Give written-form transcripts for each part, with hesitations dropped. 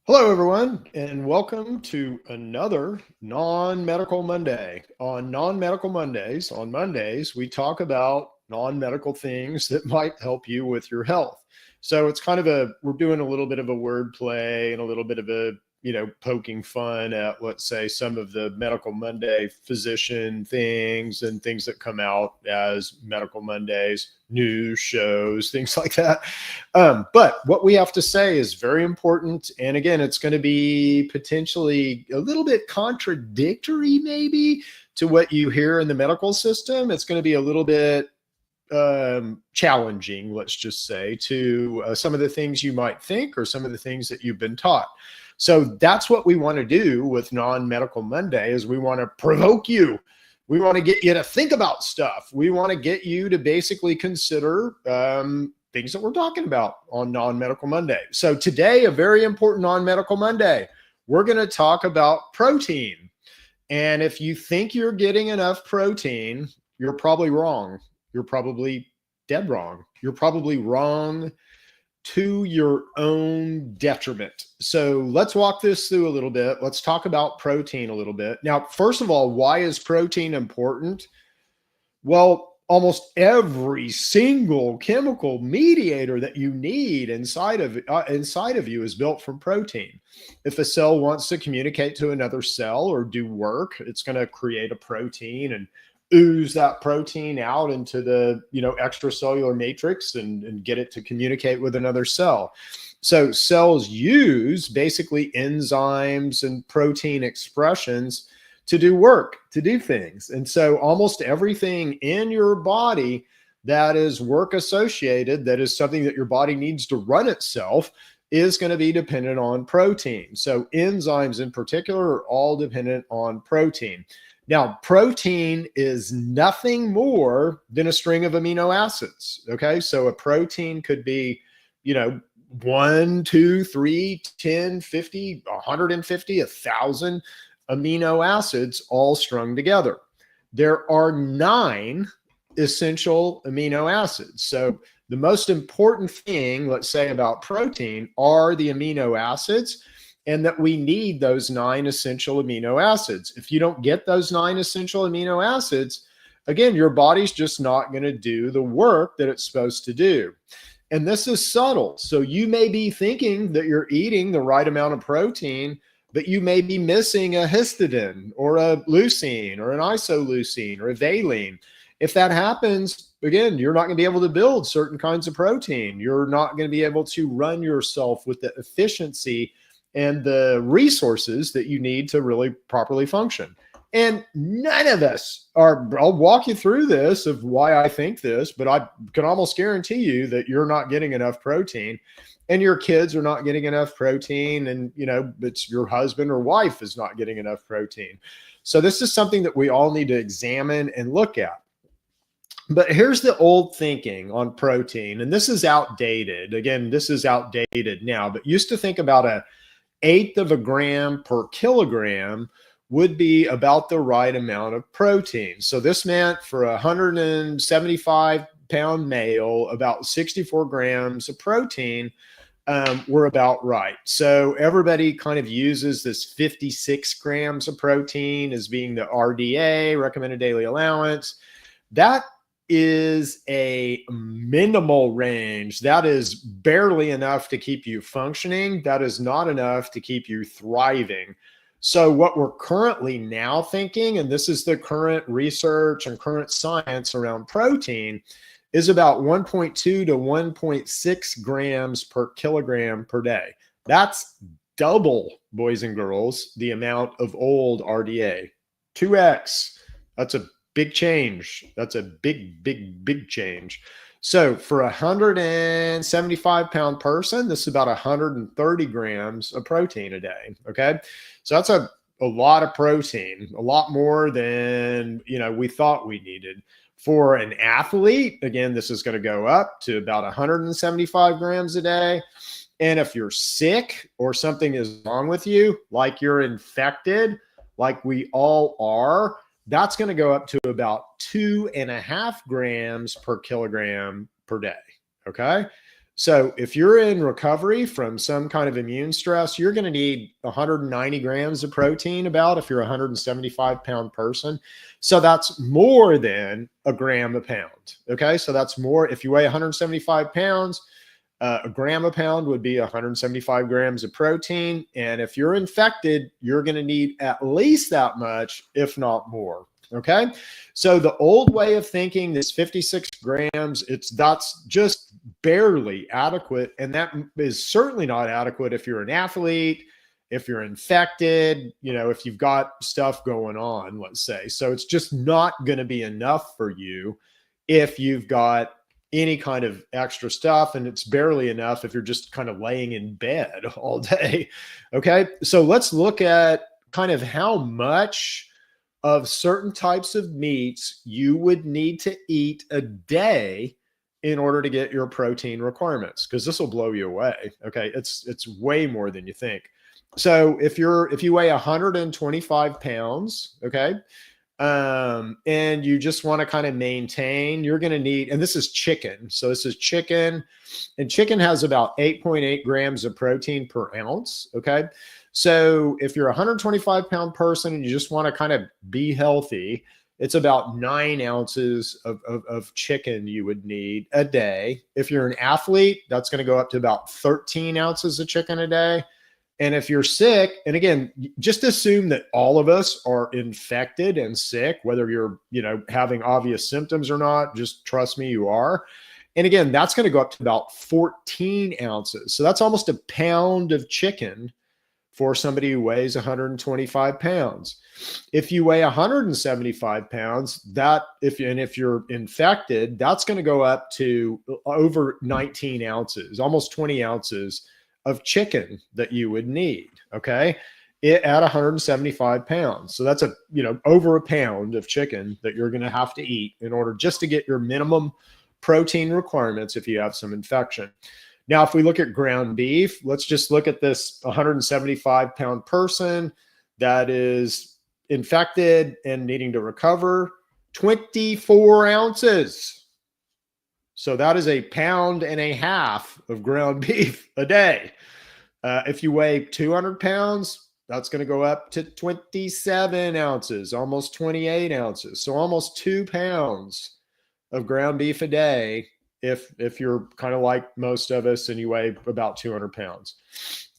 Hello, everyone, and welcome to another Non-Medical Monday. On Non-Medical Mondays, we talk about non-medical things that might help you with your health. So it's we're doing a little bit of a word play and a little bit of poking fun at, let's say, some of the Medical Monday physician things and things that come out as Medical Mondays, news shows, things like that. But what we have to say is very important. And again, it's going to be potentially a little bit contradictory, maybe, to what you hear in the medical system. It's going to be a little bit challenging, let's just say, to some of the things you might think or some of the things that you've been taught. So that's what we want to do with Non-Medical Monday is we want to provoke you. We want to get you to think about stuff. We want to get you to basically consider things that we're talking about on Non-Medical Monday. So today, a very important Non-Medical Monday, we're going to talk about protein. And if you think you're getting enough protein, you're probably wrong. You're probably dead wrong. You're probably wrong to your own detriment. So let's walk this through a little bit. Let's talk about protein a little bit. Now, first of all, why is protein important? Well, almost every single chemical mediator that you need inside of you is built from protein. If a cell wants to communicate to another cell or do work, it's going to create a protein and ooze that protein out into the extracellular matrix and get it to communicate with another cell. So cells use basically enzymes and protein expressions to do work, to do things. And so almost everything in your body that is work associated, that is something that your body needs to run itself, is going to be dependent on protein. So enzymes in particular are all dependent on protein. Now, protein is nothing more than a string of amino acids. Okay. So a protein could be, 1, 2, 3, 10, 50, 150, 1,000 amino acids all strung together. There are 9 essential amino acids. So the most important thing, let's say, about protein are the amino acids, and that we need those 9 essential amino acids. If you don't get those 9 essential amino acids, again, your body's just not going to do the work that it's supposed to do. And this is subtle. So you may be thinking that you're eating the right amount of protein, but you may be missing a histidine or a leucine or an isoleucine or a valine. If that happens, again, you're not going to be able to build certain kinds of protein. You're not going to be able to run yourself with the efficiency and the resources that you need to really properly function. And none of us are, I'll walk you through this of why I think this, but I can almost guarantee you that you're not getting enough protein and your kids are not getting enough protein. And, it's your husband or wife is not getting enough protein. So this is something that we all need to examine and look at. But here's the old thinking on protein, and this is outdated. Again, this is outdated now, but used to think about a eighth of a gram per kilogram would be about the right amount of protein. So this meant for a 175-pound male, about 64 grams of protein were about right. So everybody kind of uses this 56 grams of protein as being the RDA, recommended daily allowance. That is a minimal range. That is barely enough to keep you functioning. That is not enough to keep you thriving. So what we're currently now thinking, and this is the current research and current science around protein, is about 1.2 to 1.6 grams per kilogram per day. That's double, boys and girls, the amount of old RDA. 2x. That's a big change. That's a big, big, big change. So for a 175-pound person, this is about 130 grams of protein a day. Okay. So that's a lot of protein, a lot more than, we thought we needed. For an athlete, again, this is going to go up to about 175 grams a day. And if you're sick or something is wrong with you, like you're infected, like we all are, that's going to go up to about 2.5 grams per kilogram per day. Okay. So if you're in recovery from some kind of immune stress, you're going to need 190 grams of protein about if you're a 175-pound person. So that's more than a gram a pound. Okay. So that's more. If you weigh 175 pounds, a gram a pound would be 175 grams of protein. And if you're infected, you're going to need at least that much, if not more. Okay. So the old way of thinking, this 56 grams, that's just barely adequate. And that is certainly not adequate if you're an athlete, if you're infected, if you've got stuff going on, let's say. So it's just not going to be enough for you if you've got any kind of extra stuff, and it's barely enough if you're just kind of laying in bed all day. Okay. So let's look at kind of how much of certain types of meats you would need to eat a day in order to get your protein requirements, because this will blow you away. Okay. It's way more than you think. So if you weigh 125 pounds, okay, and you just want to kind of maintain, you're going to need, and this is chicken. So this is chicken, and chicken has about 8.8 grams of protein per ounce. Okay. So if you're a 125-pound person and you just want to kind of be healthy, it's about 9 ounces of chicken you would need a day. If you're an athlete, that's going to go up to about 13 ounces of chicken a day. And if you're sick, and again, just assume that all of us are infected and sick, whether you're, having obvious symptoms or not, just trust me, you are. And again, that's going to go up to about 14 ounces. So that's almost a pound of chicken for somebody who weighs 125 pounds. If you weigh 175 pounds, if you're infected, that's going to go up to over 19 ounces, almost 20 ounces of chicken that you would need. Okay. At 175 pounds. So that's over a pound of chicken that you're going to have to eat in order just to get your minimum protein requirements if you have some infection. Now, if we look at ground beef, let's just look at this 175-pound person that is infected and needing to recover. 24 ounces. So that is a pound and a half of ground beef a day. If you weigh 200 pounds, that's going to go up to 27 ounces, almost 28 ounces. So almost 2 pounds of ground beef a day if you're kind of like most of us and you weigh about 200 pounds.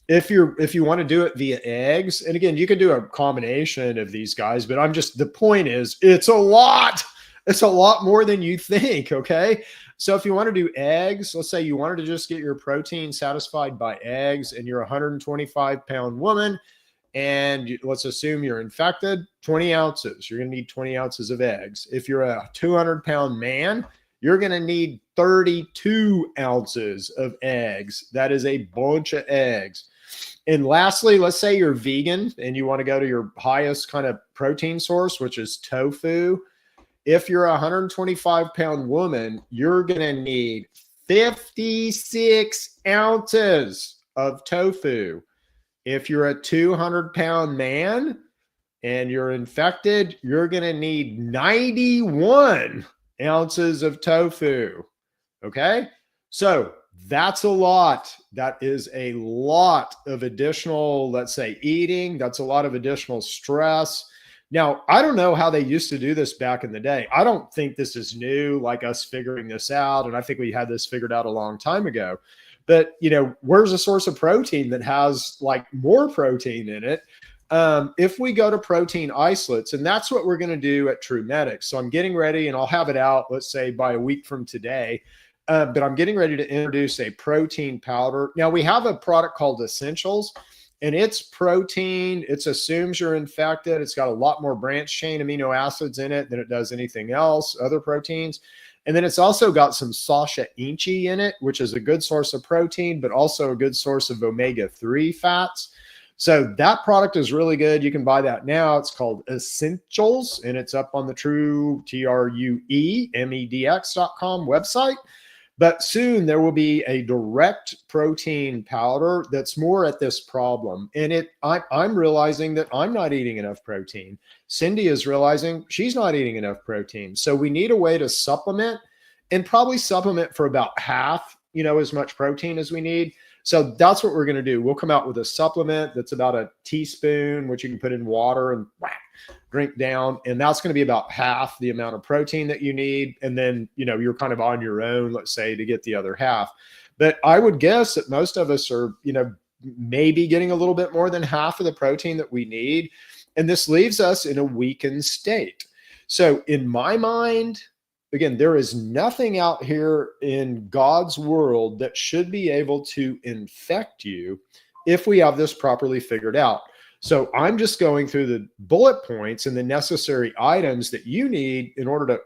If you want to do it via eggs, and again, you can do a combination of these guys, but the point is it's a lot. It's a lot more than you think. Okay. So if you want to do eggs, let's say you wanted to just get your protein satisfied by eggs and you're a 125-pound woman, and let's assume you're infected, 20 ounces. You're going to need 20 ounces of eggs. If you're a 200-pound man, you're going to need 32 ounces of eggs. That is a bunch of eggs. And lastly, let's say you're vegan and you want to go to your highest kind of protein source, which is tofu. If you're a 125-pound woman, you're going to need 56 ounces of tofu. If you're a 200-pound man and you're infected, you're going to need 91 ounces of tofu. Okay. So that's a lot. That is a lot of additional, let's say, eating. That's a lot of additional stress. Now, I don't know how they used to do this back in the day. I don't think this is new, like us figuring this out. And I think we had this figured out a long time ago. But, where's a source of protein that has like more protein in it? If we go to protein isolates, and that's what we're going to do at TrueMedics. So I'm getting ready, and I'll have it out, let's say by a week from today. But I'm getting ready to introduce a protein powder. Now we have a product called Essentials, and it's protein. It assumes you're infected. It's got a lot more branch chain amino acids in it than it does anything else, other proteins. And then it's also got some Sacha Inchi in it, which is a good source of protein, but also a good source of omega-3 fats. So that product is really good. You can buy that now. It's called Essentials, and it's up on the TrueMedx.com website. But soon there will be a direct protein powder that's more at this problem. And I'm realizing that I'm not eating enough protein. Cindy is realizing she's not eating enough protein. So we need a way to supplement, and probably supplement for about half, as much protein as we need. So that's what we're going to do. We'll come out with a supplement that's about a teaspoon, which you can put in water and drink down. And that's going to be about half the amount of protein that you need. And then, you're kind of on your own, let's say, to get the other half. But I would guess that most of us are, maybe getting a little bit more than half of the protein that we need. And this leaves us in a weakened state. So in my mind, again, there is nothing out here in God's world that should be able to infect you if we have this properly figured out. So I'm just going through the bullet points and the necessary items that you need in order to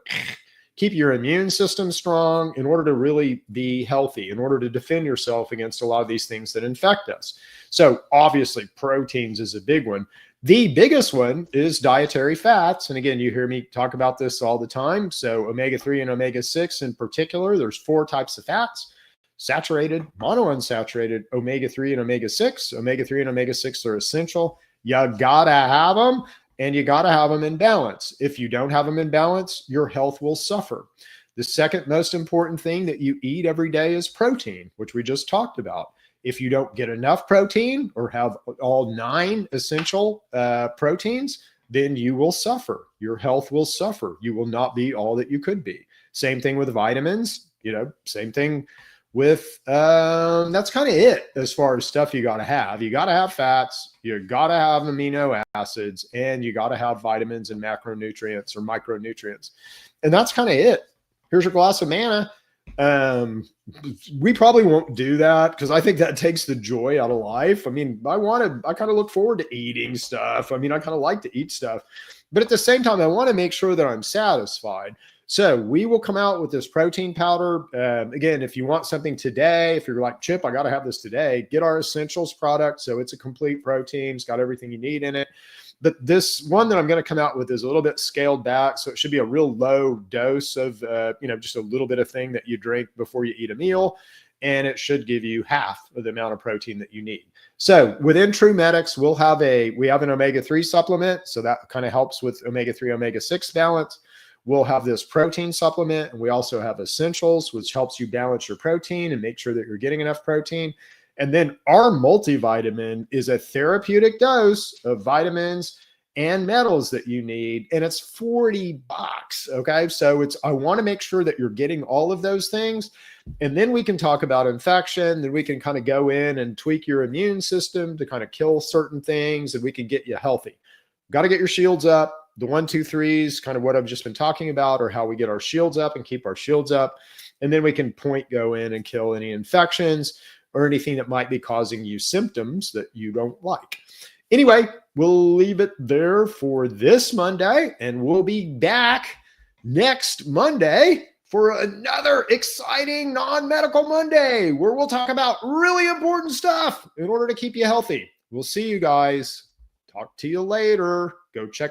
keep your immune system strong, in order to really be healthy, in order to defend yourself against a lot of these things that infect us. So obviously proteins is a big one. The biggest one is dietary fats. And again, you hear me talk about this all the time. So omega-3 and omega-6 in particular, there's 4 types of fats: saturated, monounsaturated, omega-3 and omega-6. Omega-3 and omega-6 are essential. You gotta have them, and you gotta have them in balance. If you don't have them in balance, your health will suffer. The second most important thing that you eat every day is protein, which we just talked about. If you don't get enough protein or have all 9 essential proteins, then you will suffer. Your health will suffer. You will not be all that you could be. Same thing with vitamins, same thing with, that's kind of it as far as stuff you got to have. You got to have fats, you got to have amino acids, and you got to have vitamins and macronutrients or micronutrients. And that's kind of it. Here's your glass of manna. We probably won't do that because I think that takes the joy out of life. I mean, I kind of look forward to eating stuff. I mean, I kind of like to eat stuff, but at the same time, I want to make sure that I'm satisfied. So we will come out with this protein powder. Again, if you want something today, if you're like, Chip, I got to have this today, get our essentials product. So it's a complete protein. It's got everything you need in it. But this one that I'm going to come out with is a little bit scaled back. So it should be a real low dose of, just a little bit of thing that you drink before you eat a meal. And it should give you half of the amount of protein that you need. So within TrueMedix, we have an omega-3 supplement. So that kind of helps with omega-3, omega-6 balance. We'll have this protein supplement. And we also have essentials, which helps you balance your protein and make sure that you're getting enough protein. And then our multivitamin is a therapeutic dose of vitamins and metals that you need. And it's $40. Okay. So I want to make sure that you're getting all of those things. And then we can talk about infection. Then we can kind of go in and tweak your immune system to kind of kill certain things, and we can get you healthy. Got to get your shields up. The 1, 2, 3s, kind of what I've just been talking about, or how we get our shields up and keep our shields up. And then we can go in and kill any infections or anything that might be causing you symptoms that you don't like. Anyway, we'll leave it there for this Monday, and we'll be back next Monday for another exciting non-medical Monday, where we'll talk about really important stuff in order to keep you healthy. We'll see you guys. Talk to you later. Go check